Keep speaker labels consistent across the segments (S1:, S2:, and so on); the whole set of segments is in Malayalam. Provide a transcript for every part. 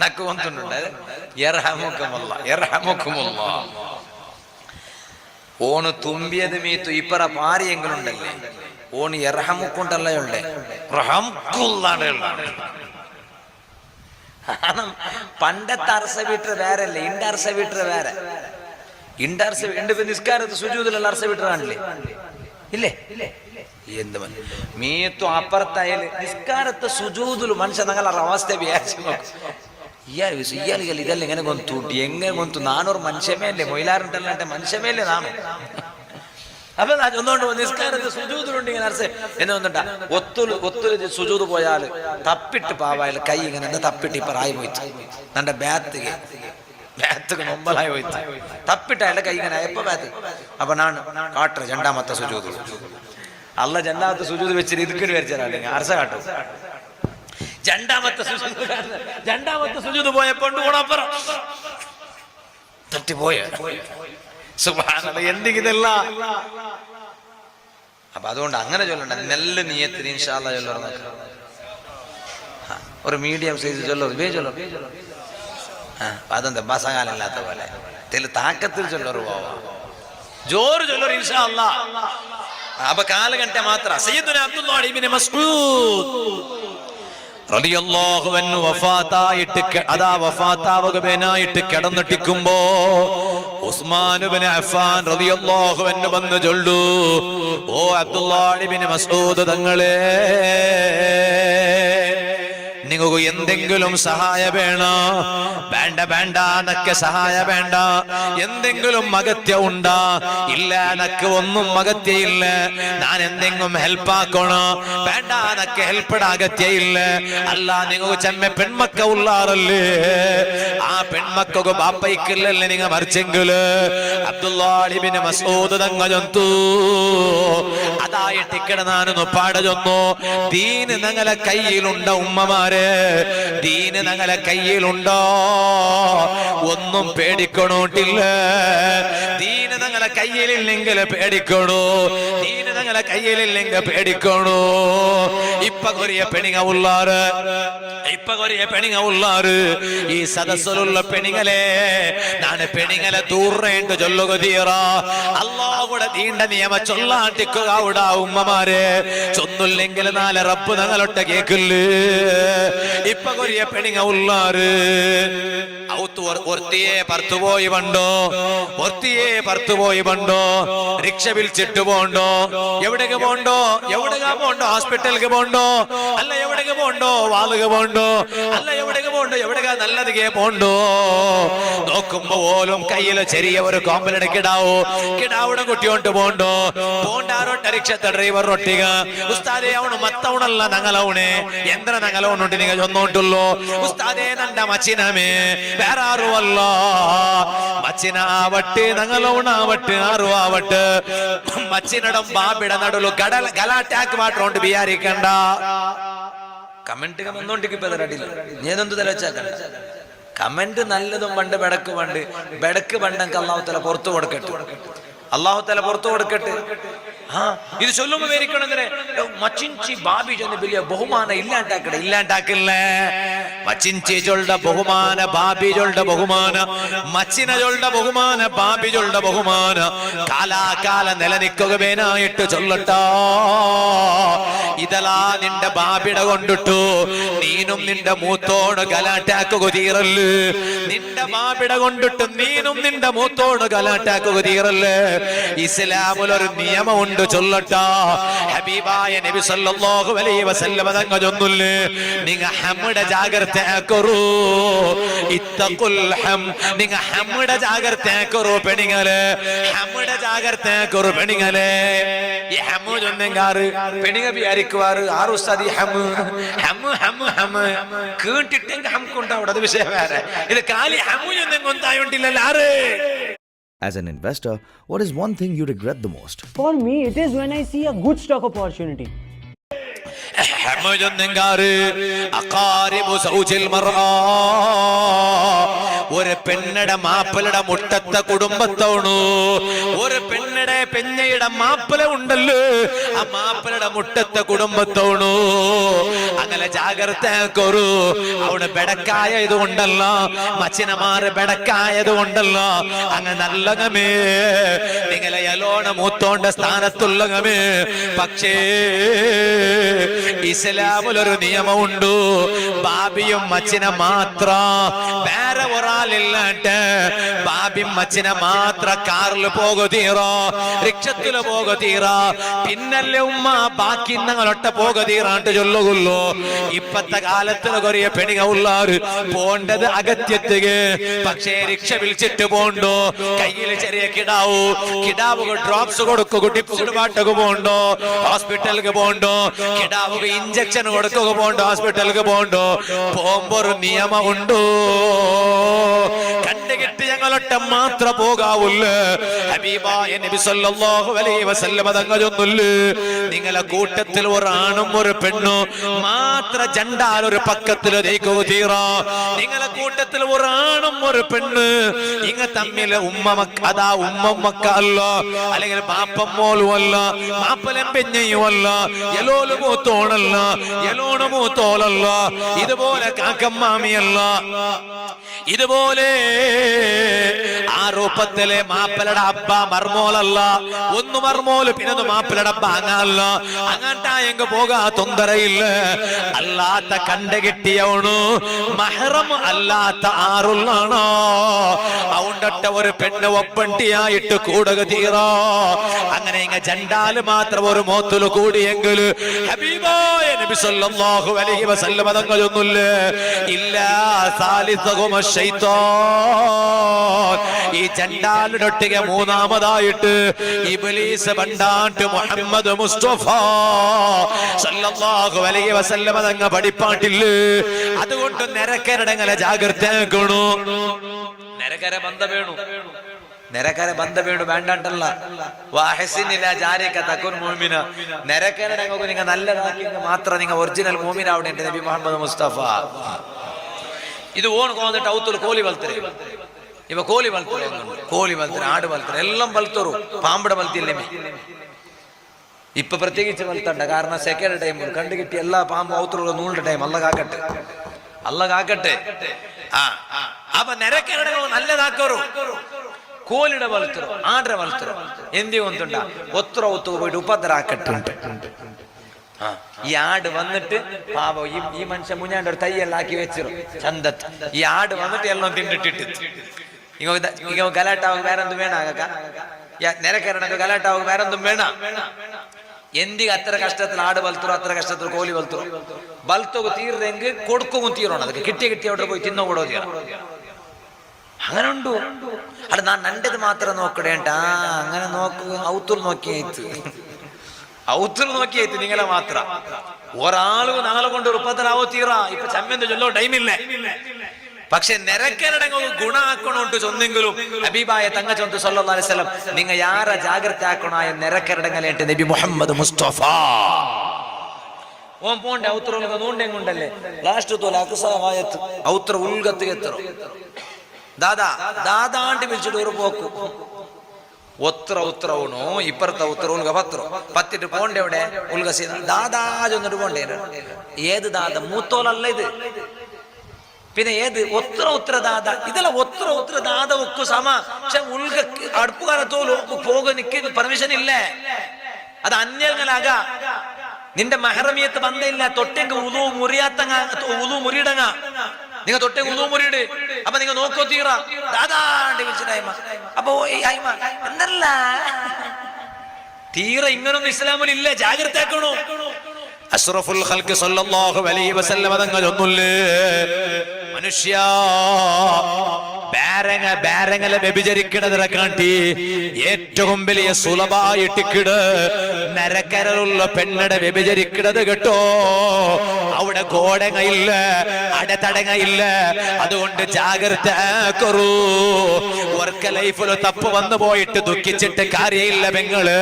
S1: నాకు వంతుండే ಯರ್ಹಮುಕುಮುಲ್ಲ ಓನು ತುಂಬಿಯದ ಮೀತು ಇಪ್ಪರ ಪಾರಿ ಎಂಗಳುಂಡಲ್ಲಿ ಓನು ಯರ್ಹಮುಕ್ಕುಂಟಲ್ಲ ಒಳ್ಳೆ റഹംകുല്ലാണ്ട് പണ്ടത്തെ അർസ വീട്ടർ വേറെ അല്ലേ ഇണ്ട അർസ വീട്ടർ വേറെ ഇണ്ട അർസ ഇണ്ട് നിസ്കാരത്ത് സുജൂദിലുള്ള അർസ വീട്ടർ കാണില്ലേ ഇല്ലേ എന്ത് മീത്തു അപ്പുറത്തായാല് നിസ്കാരത്തെ സുജൂദില് മനുഷ്യ ഞങ്ങളെ അവസ്ഥ വിചാരിച്ചു നോക്കും ഇയാളുകൾ ഇതെല്ലാം ഇങ്ങനെ കൊന്തൂട്ടി എങ്ങനെ കൊന്തു നാനൂറ് മനുഷ്യമേ അല്ലേ മൊയിലാറുണ്ടല്ലാണ്ട് മനുഷ്യമേ അല്ലേ നാണു അപ്പൊ ഒന്നുകൊണ്ട് നിസ്കാരത്തെ സുജൂദിലുണ്ട് ഇങ്ങനെ അർസ എന്ന് വന്നിട്ടാ ഒത്തൊരു സുജൂദ് പോയാല് തപ്പിട്ട് പാവായാലും കൈ ഇങ്ങനെ തപ്പിട്ട് ഇപ്പൊ റായി പോയിട്ട് നന്റെ ബാത്തുക്ക് മുമ്പലായി പോയിട്ട് തപ്പിട്ടായാലും കൈ ഇങ്ങനെ എപ്പോ ബാത്ത് അപ്പൊ നാണ് കാട്ടറ് രണ്ടാമത്തെ സുജൂദ് അല്ല രണ്ടാമത്തെ സുജൂദ് വെച്ചിട്ട് ഇതുക്കിട്ട് വരച്ചാലേ അർസ കാട്ടും രണ്ടാമത്തെ സുജൂദ് പോയപ്പോണ്ട് ഗുണപ്പുറം തട്ടിപ്പോയ സുബ്ഹാനല്ലാഹ് എന്തിക്കിതല്ല. അപ്പൊ അതുകൊണ്ട് അങ്ങനെ ചൊല്ലണ്ട, നല്ല നിയത്തിന് ഇൻഷാ അല്ലാഹ് ചൊല്ലണം. ഒരു മീഡിയം സൈസ് ചൊല്ലോ അതെന്താ ബസകാലല്ലാത്ത പോലെ താക്കത്തിൽ ചൊല്ലൊരു പോവാ ജോറ് ചൊല്ലൊരു ഇൻഷാ അല്ലാഹ്. അപ്പൊ കാലഘട്ട മാത്ര സയ്യിദുനാ അബ്ദുല്ലാഹ് ഇബ്നു മസ്ഊദ് റളിയല്ലാഹു അൻഹു വഫാത്താവുകയായിട്ട് കിടന്നിട്ടിക്കുമ്പോ ഉസ്മാൻ ഇബ്നു അഫ്ഫാൻ റളിയല്ലാഹു അൻഹു വന്ന് ചൊല്ലു, ഓ അബ്ദുല്ലാഹ് ഇബ്നു മസ്ഊദ് തങ്ങളെ, നിങ്ങൾക്ക് എന്തെങ്കിലും സഹായ വേണോ? വേണ്ട എന്നൊക്കെ സഹായ വേണ്ട. എന്തെങ്കിലും അഗത്യ ഉണ്ടാ? ഇല്ല, എനക്ക് ഒന്നും അഗത്യയില്ല. ഞാൻ എന്തെങ്കിലും ഹെൽപ്പ് ആക്കണോ? വേണ്ട, എനക്ക് ഹെൽപ്പിട അഗത്യയില്ല. അല്ല, നിങ്ങൾക്ക് ചെമ്മ പെൺമക്ക ഉള്ളാറല്ലേ, ആ പെൺമക്കൊക്കെ ബാപ്പയ്ക്കില്ലല്ലേ നിങ്ങൾ മറിച്ചെങ്കില് അബ്ദുല്ലാഹ് ഇബ്നു മസ്ഊദ് തങ്ങ ചൊന്തു അതായിട്ട് കിടന്നാനൊന്നു പാട ചൊന്നു, ദീന് ഞങ്ങളെ കയ്യിലുണ്ട ഉമ്മമാരെ, ദീന് ഞങ്ങളെ കയ്യിലുണ്ടോ? ഒന്നും പേടിക്കണോട്ടില്ല. ദീന് ഞങ്ങളെ കയ്യിലില്ലെങ്കിൽ പേടിക്കണോ? ദീന് ഞങ്ങളെ കയ്യിലില്ലെങ്കിൽ പേടിക്കണോ? ഇപ്പൊ കൊറിയ പെണിങ്ങ ഉള്ളാറ് ഈ സദസ്സിലുള്ള പെണിങ്ങളെ ഞാൻ പെണിങ്ങളെ തൂറേണ്ട ചൊല്ലുക തീറ. അല്ലാഹുടെ ദീന്റെ നിയമ ചൊല്ലാണ്ടിക്കുക അവിടെ ഉമ്മമാരെ, ചൊന്നില്ലെങ്കിൽ നാളെ റബ്ബ് ഞങ്ങളൊട്ട കേക്കില്ലേ. ഇപ്പൊ കൊറിയ പെണിങ്ങ ഉള്ളാറ് ഒർത്തിയെ പറത്തുപോയി പണ്ടോ റിക്ഷ വിളിച്ചിട്ട് പോണ്ടോ, എവിടേക്ക് പോണ്ടോ, ഹോസ്പിറ്റലിലേക്ക് പോണ്ടോ, അല്ല എവിടേക്ക് പോണ്ടോ, വാളുക പോണ്ടോ, അല്ല എവിടേക്ക് പോണ്ടോ, എവിടേക്കാ നല്ലതിಗೆ പോണ്ടോ. നോക്കുമ്പോ ഓലും കയ്യില് ചെറിയ ഒരു കോമ്പലഡ് കിടാവിടെ കുട്ടിയോണ്ട് പോണ്ടാറൊട്ട റിക്ഷത്തെ ഡ്രൈവർ ഒട്ടിക ഉസ്താദേ ಅವನು ಮತ್ತವನಲ್ಲ ನಂಗಲವಣೆ ಎಂದ್ರ ನಂಗಲವನುಂಟು ನಿಗ ಚೊನ್ನೋಂಟುಲ್ಲೋ ಉಸ್ತಾದೇ ನಂಡ ಮಚಿನಮೇ ಬೇರಾರು ಅಲ್ಲ മച്ചിന ആവട്ടെ ഞങ്ങളോണാവട്ടെ ആറു ആവട്ടെ മച്ചിനടം ബാബിട നടുലു ഗലാറ്റാക്ക് മാറ്റോണ്ട് വിചാരിക്കണ്ട. കമന്റ് വന്നോണ്ടിരിക്കും ഞാനൊന്നും തല വെച്ചാക്കണ്ട. കമന്റ് നല്ലതും പണ്ട് ബെടക്ക് പണ്ടെങ്കിൽ അള്ളാഹു തആല പുറത്തു കൊടുക്കട്ടെ. ഇത് ചൊല്ലുമ്പോ വേരിക്കണെങ്ങനെ മച്ചിഞ്ചി ബാബി ചെന്ന് വലിയ ബഹുമാന ഇല്ലാണ്ടാക്കില്ല. മച്ചിഞ്ചി ചൊല്ലുടെ ബഹുമാന, ബാബി ചൊല്ലുടെ ബഹുമാന, മച്ചിന ചൊല്ലുടെ ബഹുമാന, ബാബി ചൊല്ലുടെ ബഹുമാന കാലാകാല നിലനിൽക്കുക വേനായിട്ട് ചൊല്ലട്ടോ. ഇതലാ നിന്റെ ബാബിട കൊണ്ടിട്ടു നീനും നിന്റെ മൂത്തോട് ഗലാറ്റാക്കുക തീറല്. നിന്റെ ബാബിട കൊണ്ടിട്ട് നീനും നിന്റെ മൂത്തോട് ഗലാറ്റാക്കുക തീറല്. ഇസ്ലാമിലൊരു നിയമമുണ്ട് ചൊല്ലട്ടാ. ഹബീബായ നബി സല്ലല്ലാഹു അലൈഹി വസല്ലം തങ്ങൾ ചൊല്ലുല്ലേ, നിങ്ങ ഹമ്മുടെ ജാഗ്രത ആക്കറൂ, ഇത്തഖുൽ ഹം, നിങ്ങ ഹമ്മുടെ ജാഗ്രത ആക്കറൂ പെണിങ്ങളെ, ഹമ്മുടെ ജാഗ്രത ആക്കറൂ പെണിങ്ങളെ. ഈ ഹമ്മു ചൊന്നെങ്കാറ് പെണിങ്ങ വിചാരിക്കുവാറ് ആറ് ഉസ്താദി ഹമ്മു കേട്ടിട്ടെങ്കിൽ ഹമ്മുണ്ടാവും, അത് വിഷയം വേറെ. ഇത് കാലി ഹമ്മു ചൊന്നെങ്കിൽ ഒന്നായോണ്ടില്ലല്ലോ ആറ്.
S2: As an investor, what is one thing you regret the most?
S3: For me, it is when I see a good stock opportunity.
S1: ഒരു പെണ്ണയുടെ മാപ്പിളയുടെ മുട്ടത്തെ കുടുംബത്തോണു ഒരു പെണ്ണയുടെ പെഞ്ഞയുടെ മാപ്പിള ഉണ്ടല്ലോ ആ മാപ്പിളയുടെ മുട്ടത്തെ കുടുംബത്തോണു അങ്ങനെ ജാഗ്രത കൊറു അവിടെ ബെടക്കായത് കൊണ്ടല്ല മച്ചിനമാറ് ബെടക്കായത് കൊണ്ടല്ല അങ്ങ് നല്ലങ്ങമേ നിങ്ങളെ അലോണ മൂത്തോണ്ട സ്ഥാനത്തുള്ളങ്ങമേ പക്ഷേ ഇസ്ലാമിലൊരു നിയമമുണ്ട് ബാബിയും മച്ചിനെ മാത്രം വേറെ ഒരാളില്ലാട്ട് ബാബിയും മച്ചിനെ മാത്രം കാറിൽ പോകുതീറോ റിക്ഷത്തില് പോകുതീറോ പിന്നല്ലേ ഉമ്മ ബാക്കി ഞങ്ങളൊട്ട പോകുതീറാണ്ട് ചൊല്ലുകൊള്ളു ഇപ്പത്തെ കാലത്തിന് കൊറിയ പെണിക ഉള്ളാറ് പോണ്ടത് അകത്യത്തുക പക്ഷേ റിക്ഷ വിളിച്ചിട്ട് പോണ്ടോ കയ്യിൽ ചെറിയ കിടാവുക ഡ്രോപ്സ് കൊടുക്കുക ടിപ്സ് പാട്ടൊക്കെ പോണ്ടോ ഹോസ്പിറ്റലിക്ക് പോണ്ടോ കിടാവുക ഇഞ്ചക്ഷൻ കൊടുക്കുക പോണ്ടോ ഹോസ്പിറ്റലിക്ക് പോണ്ടോ പോകുമ്പോ ഒരു നിയമമുണ്ടോ കണ്ടുകിട്ടി ഞങ്ങളൊട്ട മാത്രം പോകാവൂല്ലേ ഹബീബായ നബി സല്ലല്ലാഹു അലൈഹി വസല്ലം തങ്ങൾ ചൊല്ലുന്നു നിങ്ങളെ കൂട്ടത്തിൽ ഒരാണും ഒരു പെണ്ണും മാത്ര ജണ്ടാൽ ഒരു പക്കത്തില് നീക്കുക തീറാ നിങ്ങളെ കൂട്ടത്തിൽ ഒരാണും ഒരു പെണ്ണ് ഇങ്ങ തമ്മിൽ ഉമ്മ അതാ ഉമ്മ മക്ക അല്ല അല്ലെങ്കിൽ പാപ്പം മോളും അല്ല മാപ്പലം പെഞ്ഞയും അല്ല എലോല് മൂത്തോണല്ല എലോണ് മൂത്തോളല്ല ഇതുപോലെ കാക്കമ്മാമിയല്ല ഇതുപോലെ ആ രൂപത്തിലെ മാപ്പിളയുടെ അബ്ബ മർമോളല്ല ഒന്ന് മർമോല് പിന്നെ മാപ്പിളയുടെ അബ്ബ അങ്ങല്ല അങ്ങോട്ടായെങ്ക പോകാ തൊന്തരയില്ല അല്ലാത്ത കണ്ടുകിട്ടിയവണു മഹറം അല്ലാത്ത ആറുള്ളാണോ അവണ്ടൊട്ട ഒരു പെണ്ണ് ഒപ്പണ്ടിയായിട്ട് കൂടുക തീറോ അങ്ങനെ ഇങ്ങ ജണ്ടാല് മാത്രം ഒരു മോത്തില് കൂടിയെങ്കിൽ ഹബീബായ നബി സല്ലല്ലാഹു അലൈഹി വസല്ലം തങ്ങൾ ചൊല്ലുന്നു ഇല്ലാ സാലിസഹുമ ശൈത്താൻ ഈ ജണ്ടാലിനൊട്ടിക മൂന്നാമതായിട്ട് ഇബ്ലീസ് ബണ്ടാണ്ട് മുഹമ്മദ് മുസ്തഫ സല്ലല്ലാഹു അലൈഹി വസല്ലം തങ്ങൾ പഠിപ്പാട്ടില്ലേ അതുകൊണ്ട് നിരക്കരടങ്ങളെ ജാഗ്രത ആക്കണു നിരക്കര ബന്ധ വേണു നിരക്കര ബന്ധ വേണു വേണ്ടല്ല വാഹസിനില ജാരിക തകുൻ മുഅ്മിന നിരക്കരടങ്ങൾക്ക് നിങ്ങൾ നല്ലതാക്കിയെങ്കിൽ മാത്രം നിങ്ങൾ ഒറിജിനൽ മുഅ്മിൻ ആവണേ നബി മുഹമ്മദ് മുസ്തഫ ಇದು ಓನ್ ಕೊಂದಿಟ್ಟು ಅವತ್ತಲು ಕೋಲಿ ಬಲ್ತಾರೆ ಇವ ಕೋಲಿ ಬಲ್ತಾರೆ ಕೋಲಿ ಬಲ್ತಾರೆ ಆಡು ಬಲ್ತಾರೆ എല്ലാം ಬಲ್ತರು പാമ്പട ബൽത്തില്ലേ ഇപ്പൊ പ്രത്യേകിച്ച് ബൽത്തണ്ട കാരണം സെക്കൻഡ് ടൈം കണ്ടു കിട്ടി എല്ലാ പാമ്പ് ഔത്തറുള്ള നൂലിന്റെ ടൈം അല്ലകാക്കട്ടെ അപ്പൊ നിരക്കിടങ്ങൾ നല്ലതാക്കറു കോലിയുടെ ബൽത്തರು ആടര ബൽത്തರು എന്തി ಒಂದುಂಡ ഒത്ര ഒത്തുക പോയിട്ട് ഉപദ്ര ആക്കട്ടുണ്ട് ഈ ആട് വന്നിട്ട് പാവം ഈ മനുഷ്യൻ മുഞ്ഞാണ്ട് ഒരു തയ്യെല്ലാം ആക്കി വെച്ചിരും ചന്തത്ത് ഈ ആട് വന്നിട്ട് എല്ലാം തിണ്ടിട്ടിട്ട് ഇങ്ങ ഗലാട്ടാവുക വേറെന്തും വേണ നിരക്കരണക്ക് ഗലാട്ടാവുക വേറെന്തും വേണ എന്തിಗೆ അത്ര കഷ്ടത്തിൽ ആട് ബൽത്തರು അത്ര കഷ്ടത്തിൽ കോലി ബൽത്തോಗ തീർന്നെങ്കിൽ കൊടുക്കും തീരണം അതൊക്കെ കിട്ടിയ അവിടെ പോയി തിന്നോ കൂടോ തീരണം അങ്ങനെ ഉണ്ടു അത് ഞാൻ നണ്ടത് മാത്രം നോക്കടേണ്ട അങ്ങനെ നോക്കുക ഔത്തുൽ നോക്കിയായിട്ട് ഔത്തുൽ നോക്കിയായിട്ട് നിങ്ങളെ മാത്രം ഒരാളും ഞങ്ങളെ കൊണ്ട് ഉപ്പത്തരാവോ തീറ ഇപ്പൊ ചമ്മെന്ന് ചൊല്ലോ ടൈമില്ലേ പക്ഷെ നിരക്കരടങ്ങൾ ഗുണ ആക്കണോണ്ട് ചൊന്നെങ്കിലും ഹബീബായ തങ്ങ ചൊന്ത് സല്ലല്ലാഹു അലൈഹി വസല്ലം നിങ്ങൾ യാര ജാഗ്രത ആക്കണായ നിരക്കരടങ്ങളേട്ട് നബി മുഹമ്മദ് മുസ്തഫ ഓൻ പോണ്ട ഔത്ര നോണ്ടെങ്കുണ്ടല്ലേ ലാസ്റ്റ് തോല അക്സായത്ത് ഔത്ര ഉൽഗത്ത് എത്തറോ ദാദാണ്ട് വിളിച്ചിട്ട് ഒരു പോക്കു ഒത്ര ഉണു ഇപ്പുറത്തെ ഉത്തര ഉൽഗ പത്തിട്ട് പോണ്ടേ എവിടെ ഉൽഗസി ദാദാജൊന്നിട്ട് പോണ്ടേ ഏത് ദാദ മൂത്തോലല്ല ഇത് പിന്നെ ഏത് ഒത്ര ദാദ ഇതല്ല ഒത്ര ദാദ ഒക്കു സമ പക്ഷെ ഉൽഗ അടുപ്പുകാര തോലു പോക നിൽക്കുന്ന പെർമിഷൻ ഇല്ലേ അത് അന്യങ്ങളാക നിന്റെ മഹറമിയത്ത് ബന്ധമില്ല തൊട്ടെങ്കിൽ ഉളു മുറിയാത്തങ്ങ ഉളു മുറിയിടങ്ങ നിങ്ങൾ തൊട്ടെ ഉളു മുറിയിട് അപ്പൊ നിങ്ങൾ നോക്കോ തീറ ദാദാണ്ട് വിളിച്ചിട്ടായ്മ അപ്പൊ എന്തല്ല തീറ ഇങ്ങനൊന്നും ഇസ്ലാമിൽ ഇല്ല ജാഗ്രത ആക്കണോ അഷ്റഫുൽ ഖൽഖ് സല്ലല്ലാഹു അലൈഹി വസല്ലം തങ്ങൾ ഒന്നുമില്ലേ മനുഷ്യ ബേരങ്ങലെ വ്യഭിചരിക്കണതിനെ കാട്ടി ഏറ്റവും വലിയ സുലഭായിട്ടിക്കിട് നരക്കരലുള്ള പെണ്ണടെ വ്യഭിചരിക്കണത് കേട്ടോ. അവിടെ ഗോടങ്ങയില്ല, അടതടങ്ങയില്ല. അതുകൊണ്ട് ജാഗ്രത കറൂ. വർക്ക ലൈഫില് തപ്പ് വന്നു പോയിട്ട് ദുഃഖിച്ചിട്ട് കാര്യമില്ല പെങ്ങള്.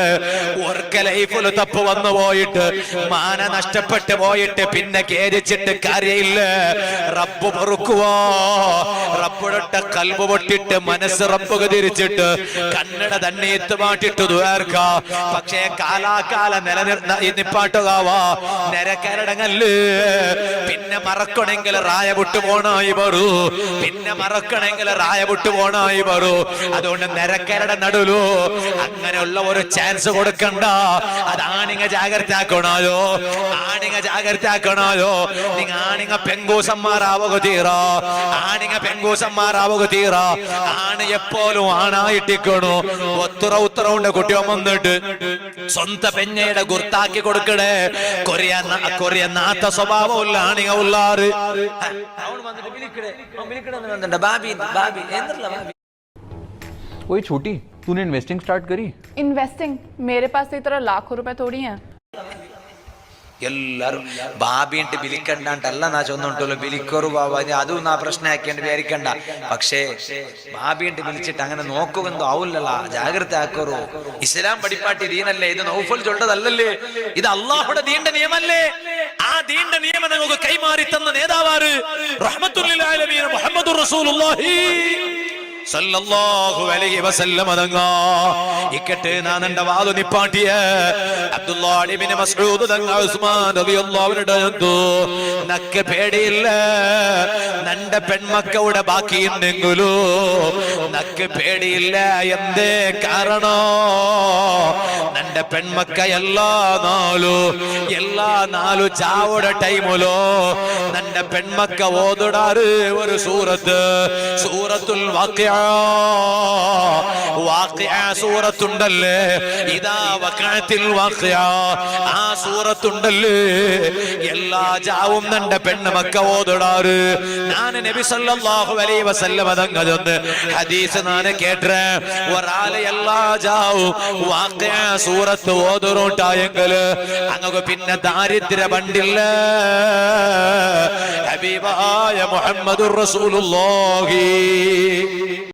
S1: വർക്ക ലൈഫില് തപ്പ് വന്നു പോയിട്ട് മാന നഷ്ടപ്പെട്ടു പോയിട്ട് പിന്നെ ഖേദിച്ചിട്ട് കാര്യമില്ല. റബ്ബ് പൊറുക്കുവോ? റബ്ബുടെ കൽബ് പൊട്ടിട്ട് മനസ്സ് റബ്ബ് തിരിച്ചിട്ട് കണ്ണട തണ്ണീത്ത് മാറ്റിട്ട് ദ്വാർക്ക. പക്ഷേ കാലാകാല നിപ്പാട്ടുകാവാ നിരക്കരടങ്ങല്ല്. പിന്നെ മറക്കണമെങ്കിൽ റായ വിട്ടു പോണായി വരൂ. പിന്നെ മറക്കണമെങ്കിൽ റായ വിട്ടു പോണായി വരൂ. അതുകൊണ്ട് നിരക്കരടെ നടുലു അങ്ങനെയുള്ള ഒരു ചാൻസ് കൊടുക്കണ്ട. അതാണിങ്ങ ജാഗ്രത ആക്കണോ? ആണിങ്ങ ജാഗ്രത ആക്കണോ? നിങ്ങ ആണിങ്ങ പെങ്കൂസന്മാരാവുക തീറാ. ആണിങ്ങ പെങ്കൂസന്മാരാവുക തീറാ. ആണ് എപ്പോഴും ആണായിട്ടിക്കണു. ഉത്തര കൊണ്ട് കുട്ടിയോ വന്നിട്ട് സ്വന്തം പെഞ്ഞയുടെ ഗുർത്താക്കി കൊടുക്കണേ. കൊറിയ നാത്ത സ്വഭാവമുള്ള ആണിങ്ങ ഉള്ളാറ്.
S4: ओए छोटी, तूने इन्वेस्टिंग स्टार्ट करी?
S5: इन्वेस्टिंग? मेरे पास तो इतना लाखों रुपए थोड़ी हैं.
S6: ಎಲ್ಲರೂ ಬಾಬಿ ಅಂತ ಬಿಲಿಕಂಡ ಅಂತಲ್ಲ ನಾ ചൊന്നുണ്ടല്ലോ ബിലിക്കോറു ബാബ അതും നാ പ്രശ്നമാക്കേണ്ടി വിചാരിക്കണ്ട. പക്ഷേ ബാബി ಅಂತ വിളിച്ചിട്ട് അങ്ങനെ നോക്കുമെന്തോ ആവില്ലല്ല. ജാഗ്രത ആക്കോറു. ഇസ്ലാം പഠിപ്പാട്ടി ദീനല്ലേ ഇത്? നൗഫൽ ചൊല്ലതല്ലല്ലേ ഇത്? അള്ളാഹുടെ ദീന്റെ നിയമല്ലേ? ആ ദീന്റെ നിയമം നമുക്ക് കൈമാറി തന്ന നേതാവാറ് റഹ്മത്തുൽ ലിൽ ആലമീൻ മുഹമ്മദുർ റസൂലുള്ളാഹി സല്ലല്ലാഹു അലൈഹി വസല്ലം. അതങ്ങ ഇക്കട്ടെ ഞാൻ എന്റെ വാദു നിപ്പാട്ടിയ അബ്ദുല്ലാഹ് ഇബ്നു മസ്ഊദ് തങ്ങ ഉസ്മാൻ റളിയല്ലാഹു അൻഹു നക്ക് പേടിയില്ല. നന്റെ പെൺമക്കളുടെ ബാക്കിയുണ്ടെങ്കിലോ നക്ക് പേടിയില്ല. എന്തേ കാരണോ? നന്റെ പെൺമക്ക എല്ലാ നാലു ചാവുടെ ടൈമിലോ നന്റെ പെൺമക്ക ഓതിടാറ് ഒരു സൂറത്തുൽ വാഖിഅ. സൂറത്തുണ്ടല്ലേ, ഇതാ വഖഅത്തിൽ വാഖിഅ. ആ സൂറത്തുണ്ടല്ലേ എല്ലാ ജാവും നന്റെ പെൺമക്ക ഓതിടാറ്. ഞാൻ നബി സല്ലല്ലാഹു അലൈഹി വസല്ലം തങ്ങതൊന്ന് ഹദീസ് ഞാൻ കേട്ടേ. ഒരാളെ എല്ലാ ജാവും വാഖിഅ സൂറത്ത് ഓതുറുണ്ടായെങ്കില് അങ്ങക്ക് പിന്നെ ദാരിദ്ര്യ ബണ്ടില്ല. ഹബീബായ മുഹമ്മദുർ റസൂലുള്ളാഹി